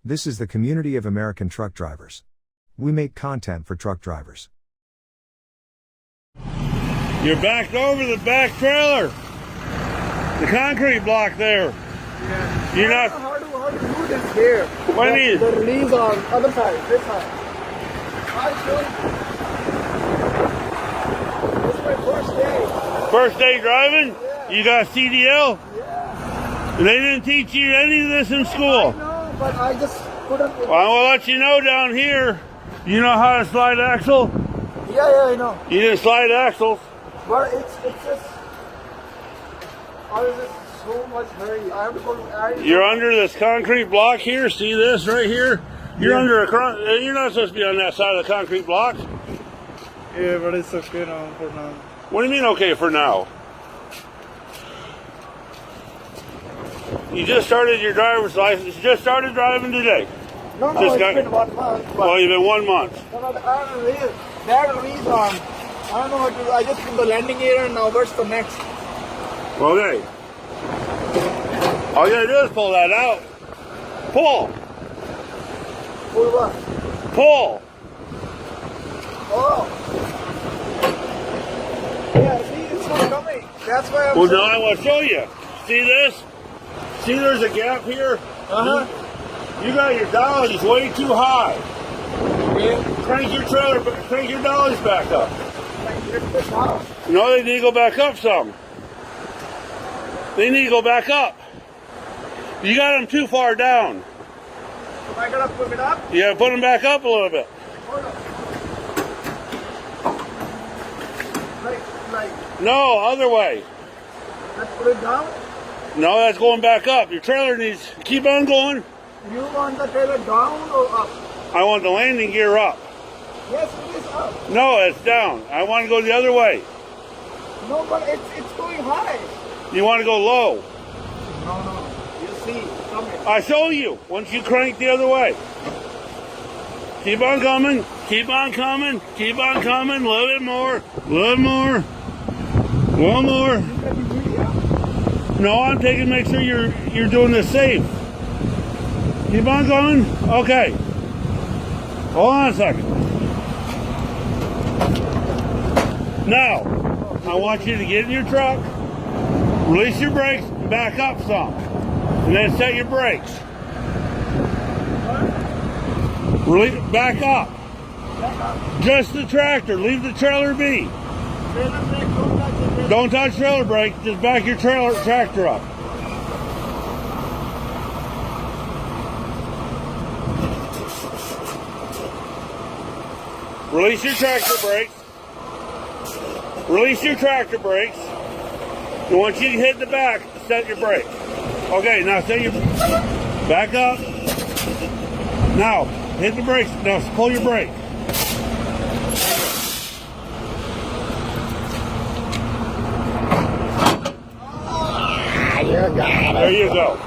This is the community of American truck drivers. We make content for truck drivers. You're backed over the back trailer. The concrete block there. Yeah. You're not. How to do this here? What do you mean? The release on other side, this side. I showed you. This is my first day. First day driving? Yeah. You got CDL? Yeah. They didn't teach you any of this in school. I know, but I just couldn't. Well, I will let you know down here. You know how to slide axle? Yeah, I know. You didn't slide axles. But it's just. I was just so much hurry. I have to go to. You're under this concrete block here. See this right here? You're under a. You're not supposed to be on that side of the concrete block. Yeah, but it's okay now for now. What do you mean okay for now? You just started your driver's license. You just started driving today. No, Just it's got- been 1 month. But Well, you've been 1 month. no, that reason, I don't know what to do. I just put the landing area and now what's the next? Okay. All you gotta do is pull that out. Pull. Pull what? Pull. Oh. Yeah, see, it's not coming. That's why I'm Well, so- now I want to show you. See this? See there's a gap here? Uh-huh. You got your dollies way too high. Yeah. Crank your trailer, crank your dollies back up. Like, lift this out. No, they need to go back up some. They need to go back up. You got them too far down. So I gotta put it up? You gotta put them back up a little bit. Hold on. Like, No, other way. let's put it down. No, that's going back up. Your trailer needs, keep on going. You want the trailer down or up? I want the landing gear up. Yes, it is up. No, it's down. I want to go the other way. No, but it's going high. You want to go low. No. You see, coming. I show you once you crank the other way. Keep on coming. Keep on coming. Keep on coming. A little bit more. A little more. One more. You can video. No, I'm taking. Make sure you're doing this safe. Keep on going. Okay. Hold on a second. Now, I want you to get in your truck, release your brakes, and back up some, and then set your brakes. Release, back up. Just the tractor. Leave the trailer be. Trailer brake, don't touch it. Don't touch trailer brake. Just back your tractor up. Release your tractor brakes. Release your tractor brakes. And once you hit the back, set your brakes. Okay, now set your back up. Now hit the brakes. Now pull your brake. There you go.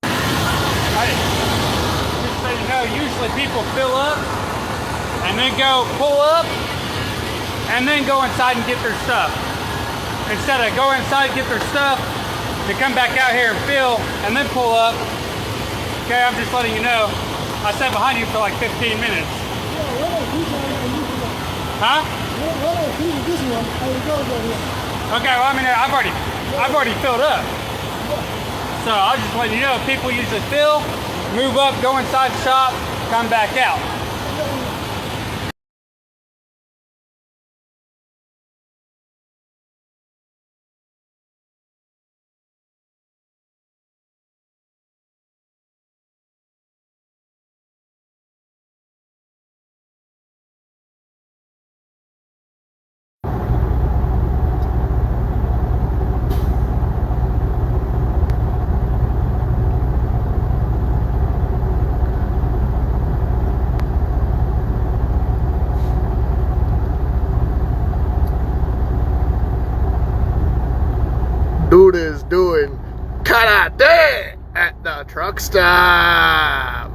Thank you. Just so you know, usually people fill up and then go pull up and then go inside and get their stuff. Instead of go inside and get their stuff, they come back out here and fill and then pull up. Okay, I'm just letting you know. I sat behind you for like 15 minutes. Huh? Okay, well I mean I've already filled up. So I'll just let you know, people usually fill, move up, go inside the shop, come back out. Dude is doing karate at the truck stop.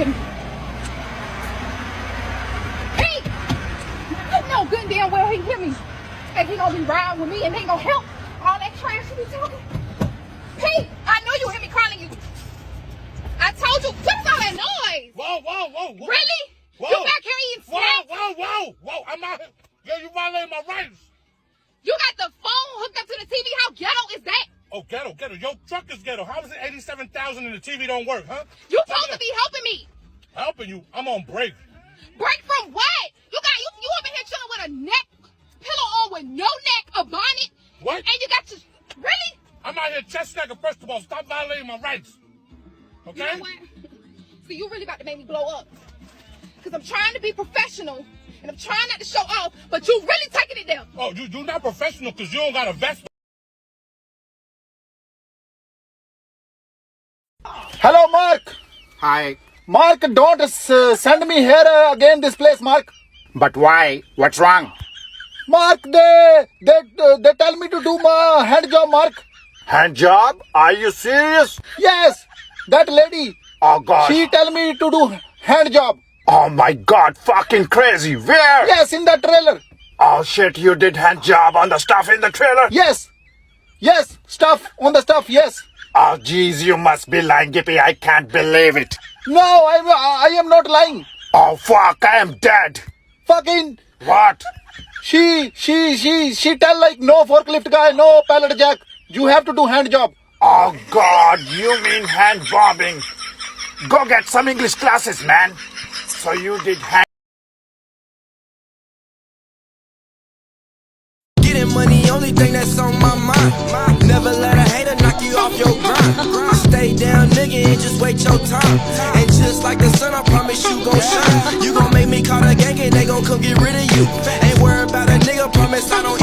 hit me. Pete! You know good and damn well he hit me. And he gonna be riding with me and ain't gonna help all that trash you be talking. Pete, I know you hear me calling you. I told you, what is all that noise? Whoa. Really? Whoa. You back here eating snacks? Whoa. I'm out here. Yo, you violating my rights. You got the phone hooked up to the TV. How ghetto is that? Oh, ghetto. Your truck is ghetto. How is it 87,000 and the TV don't work, huh? You supposed to be helping me. Helping you? I'm on break. Break from what? You over here chilling with a neck pillow on with no neck, a bonnet. What? And you got your, really? I'm out here chest snagging. First of all, stop violating my rights. Okay? You know what? So you really about to make me blow up. Because I'm trying to be professional, and I'm trying not to show off, but you really taking it there. Oh, you're not professional because you don't got a vest. Hello, Mark. Hi. Mark, don't send me here again this place, Mark. But why? What's wrong? Mark, they tell me to do my hand job, Mark. Hand job? Are you serious? Yes, that lady. Oh God. She tell me to do hand job. Oh my God, fucking crazy. Where? Yes, in the trailer. Oh shit, you did hand job on the stuff in the trailer? Yes, stuff on the stuff. Yes. Oh jeez, you must be lying, Gippy. I can't believe it. No, I am not lying. Oh fuck, I am dead. Fucking. What? She tell like no forklift guy, no pallet jack. You have to do hand job. Oh God, you mean hand bombing? Go get some English classes, man. So you did hand. Getting money, only thing that's on my mind. Never let a hater knock you off your grind. Stay down, nigga, and just wait your time. And just like the sun, I promise you gon' shine. You gon' make me call the gang and they gon' come get rid of you. Ain't worried about a nigga, promise I don't